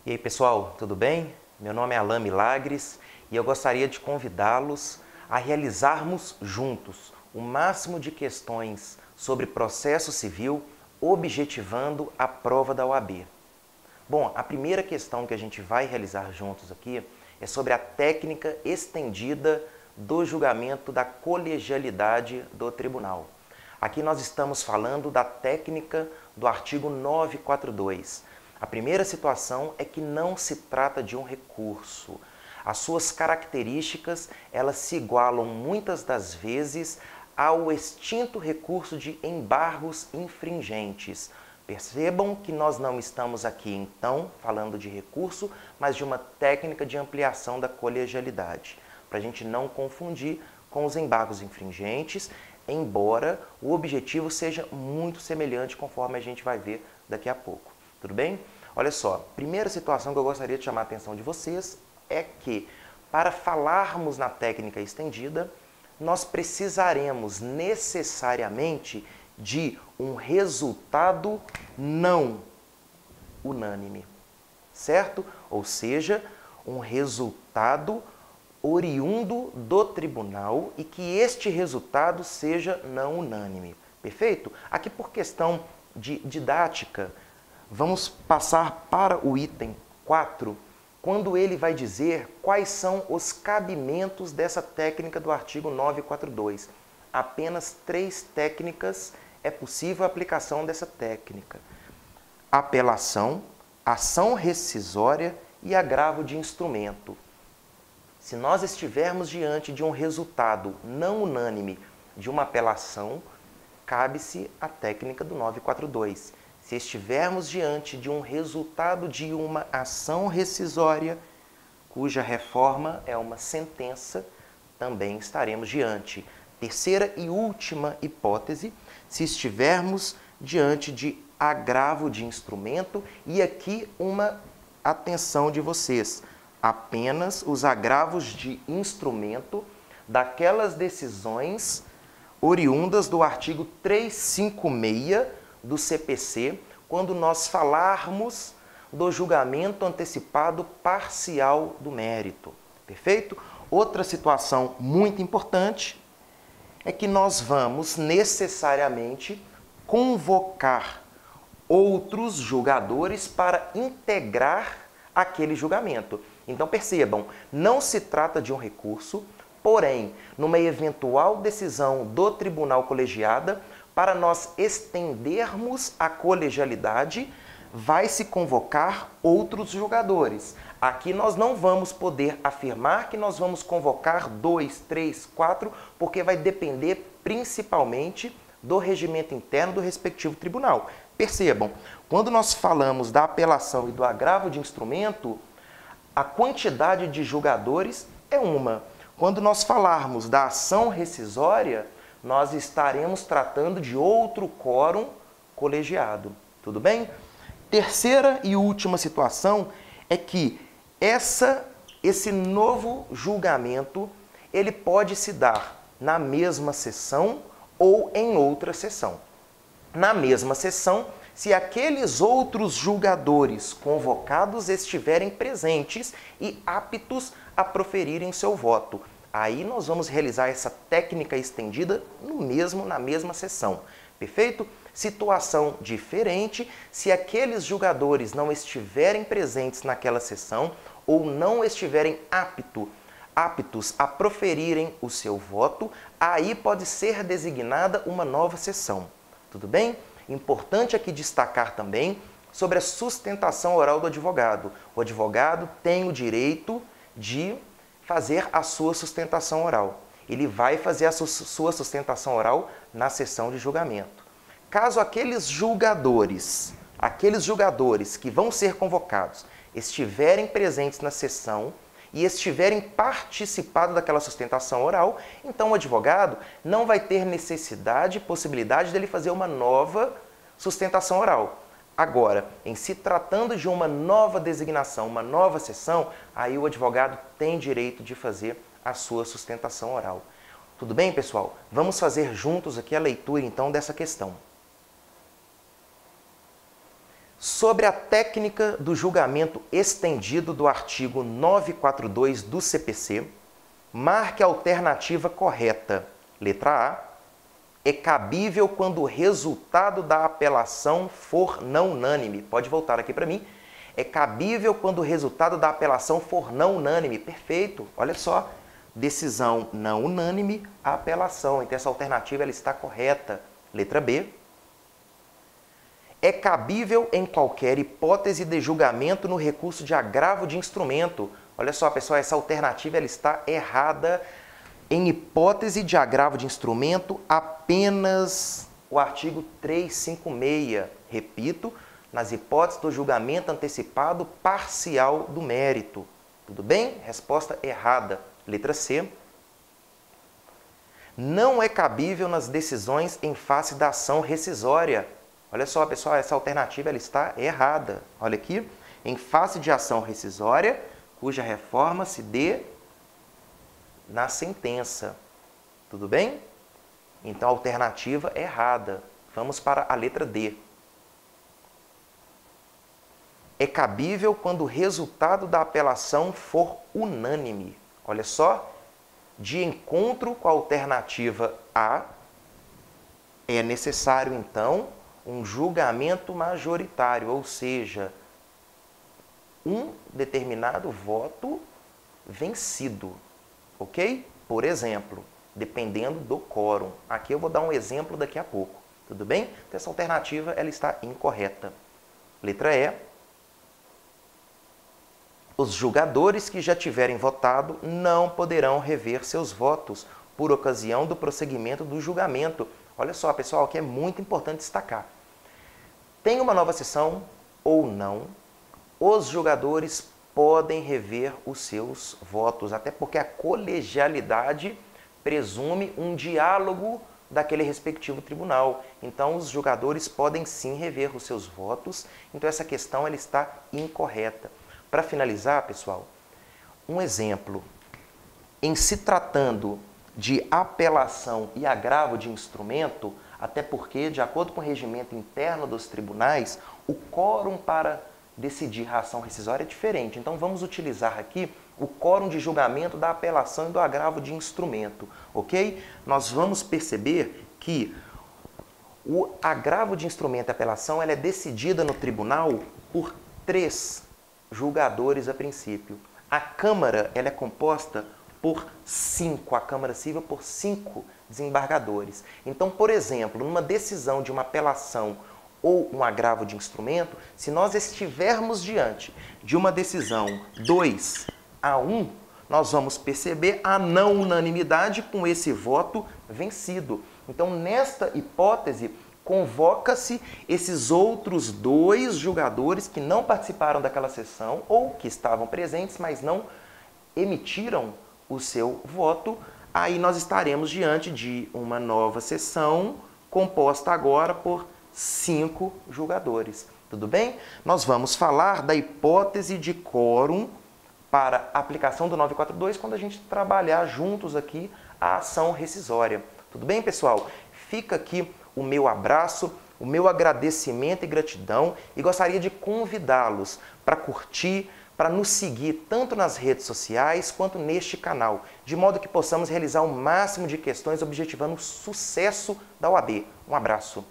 E aí pessoal, tudo bem? Meu nome é Alain Milagres e eu gostaria de convidá-los a realizarmos juntos o máximo de questões sobre processo civil, objetivando a prova da OAB. Bom, a primeira questão que a gente vai realizar juntos aqui é sobre a técnica estendida do julgamento da colegialidade do tribunal. Aqui nós estamos falando da técnica do artigo 942. A primeira situação é que não se trata de um recurso. As suas características, elas se igualam muitas das vezes ao extinto recurso de embargos infringentes. Percebam que nós não estamos aqui, então, falando de recurso, mas de uma técnica de ampliação da colegialidade, para a gente não confundir com os embargos infringentes, embora o objetivo seja muito semelhante, conforme a gente vai ver daqui a pouco. Tudo bem? Olha só, primeira situação que eu gostaria de chamar a atenção de vocês é que, para falarmos na técnica estendida, nós precisaremos necessariamente de um resultado não unânime, certo? Ou seja, um resultado oriundo do tribunal e que este resultado seja não unânime. Perfeito? Aqui, por questão de didática, vamos passar para o item 4, quando ele vai dizer quais são os cabimentos dessa técnica do artigo 942. Apenas 3 técnicas é possível a aplicação dessa técnica: apelação, ação rescisória e agravo de instrumento. Se nós estivermos diante de um resultado não unânime de uma apelação, cabe-se a técnica do 942. Se estivermos diante de um resultado de uma ação rescisória, cuja reforma é uma sentença, também estaremos diante. Terceira e última hipótese, se estivermos diante de agravo de instrumento, e aqui uma atenção de vocês, apenas os agravos de instrumento daquelas decisões oriundas do artigo 356 do CPC, quando nós falarmos do julgamento antecipado parcial do mérito. Perfeito? Outra situação muito importante é que nós vamos necessariamente convocar outros julgadores para integrar aquele julgamento. Então percebam, não se trata de um recurso, porém, numa eventual decisão do tribunal colegiada, para nós estendermos a colegialidade, vai se convocar outros julgadores. Aqui nós não vamos poder afirmar que nós vamos convocar 2, 3, 4, porque vai depender principalmente do regimento interno do respectivo tribunal. Percebam, quando nós falamos da apelação e do agravo de instrumento, a quantidade de julgadores é uma. Quando nós falarmos da ação rescisória, nós estaremos tratando de outro quórum colegiado. Tudo bem? Terceira e última situação é que esse novo julgamento, ele pode se dar na mesma sessão ou em outra sessão. Na mesma sessão, se aqueles outros julgadores convocados estiverem presentes e aptos a proferirem seu voto. Aí nós vamos realizar essa técnica estendida na mesma sessão. Perfeito? Situação diferente, se aqueles julgadores não estiverem presentes naquela sessão ou não estiverem aptos a proferirem o seu voto, aí pode ser designada uma nova sessão. Tudo bem? Importante aqui destacar também sobre a sustentação oral do advogado. O advogado tem o direito de fazer a sua sustentação oral. Ele vai fazer a sua sustentação oral na sessão de julgamento. Caso aqueles julgadores que vão ser convocados estiverem presentes na sessão e estiverem participado daquela sustentação oral, então o advogado não vai ter necessidade, possibilidade dele fazer uma nova sustentação oral. Agora, em se tratando de uma nova designação, uma nova sessão, aí o advogado tem direito de fazer a sua sustentação oral. Tudo bem, pessoal? Vamos fazer juntos aqui a leitura, então, dessa questão. Sobre a técnica do julgamento estendido do artigo 942 do CPC, marque a alternativa correta. Letra A. É cabível quando o resultado da apelação for não unânime. Pode voltar aqui para mim. É cabível quando o resultado da apelação for não unânime. Perfeito. Olha só. Decisão não unânime, apelação. Então, essa alternativa ela está correta. Letra B. É cabível em qualquer hipótese de julgamento no recurso de agravo de instrumento. Olha só, pessoal, essa alternativa ela está errada. Em hipótese de agravo de instrumento, apenas o artigo 356. Repito, nas hipóteses do julgamento antecipado parcial do mérito. Tudo bem? Resposta errada. Letra C. Não é cabível nas decisões em face da ação rescisória. Olha só, pessoal, essa alternativa ela está errada. Olha aqui, em face de ação rescisória, cuja reforma se dê na sentença. Tudo bem? Então, a alternativa é errada. Vamos para a letra D. É cabível quando o resultado da apelação for unânime. Olha só, de encontro com a alternativa A, é necessário, então, um julgamento majoritário, ou seja, um determinado voto vencido, ok? Por exemplo, dependendo do quórum. Aqui eu vou dar um exemplo daqui a pouco, tudo bem? Então, essa alternativa ela está incorreta. Letra E. Os julgadores que já tiverem votado não poderão rever seus votos por ocasião do prosseguimento do julgamento. Olha só, pessoal, que é muito importante destacar. Tem uma nova sessão ou não, os julgadores podem rever os seus votos, até porque a colegialidade presume um diálogo daquele respectivo tribunal. Então, os julgadores podem sim rever os seus votos, então essa questão ela está incorreta. Para finalizar, pessoal, um exemplo. Em se tratando de apelação e agravo de instrumento, até porque, de acordo com o regimento interno dos tribunais, o quórum para decidir a ação rescisória é diferente. Então, vamos utilizar aqui o quórum de julgamento da apelação e do agravo de instrumento, ok? Nós vamos perceber que o agravo de instrumento e apelação ela é decidida no tribunal por 3 julgadores a princípio. A Câmara ela é composta por 5, a Câmara Civil por 5 desembargadores. Então, por exemplo, numa decisão de uma apelação ou um agravo de instrumento, se nós estivermos diante de uma decisão 2-1, nós vamos perceber a não unanimidade com esse voto vencido. Então, nesta hipótese, convoca-se esses outros 2 julgadores que não participaram daquela sessão ou que estavam presentes, mas não emitiram o seu voto. Aí nós estaremos diante de uma nova sessão composta agora por 5 julgadores. Tudo bem? Nós vamos falar da hipótese de quórum para aplicação do 942 quando a gente trabalhar juntos aqui a ação rescisória. Tudo bem, pessoal? Fica aqui o meu abraço, o meu agradecimento e gratidão e gostaria de convidá-los para curtir, para nos seguir tanto nas redes sociais quanto neste canal, de modo que possamos realizar o máximo de questões objetivando o sucesso da OAB. Um abraço.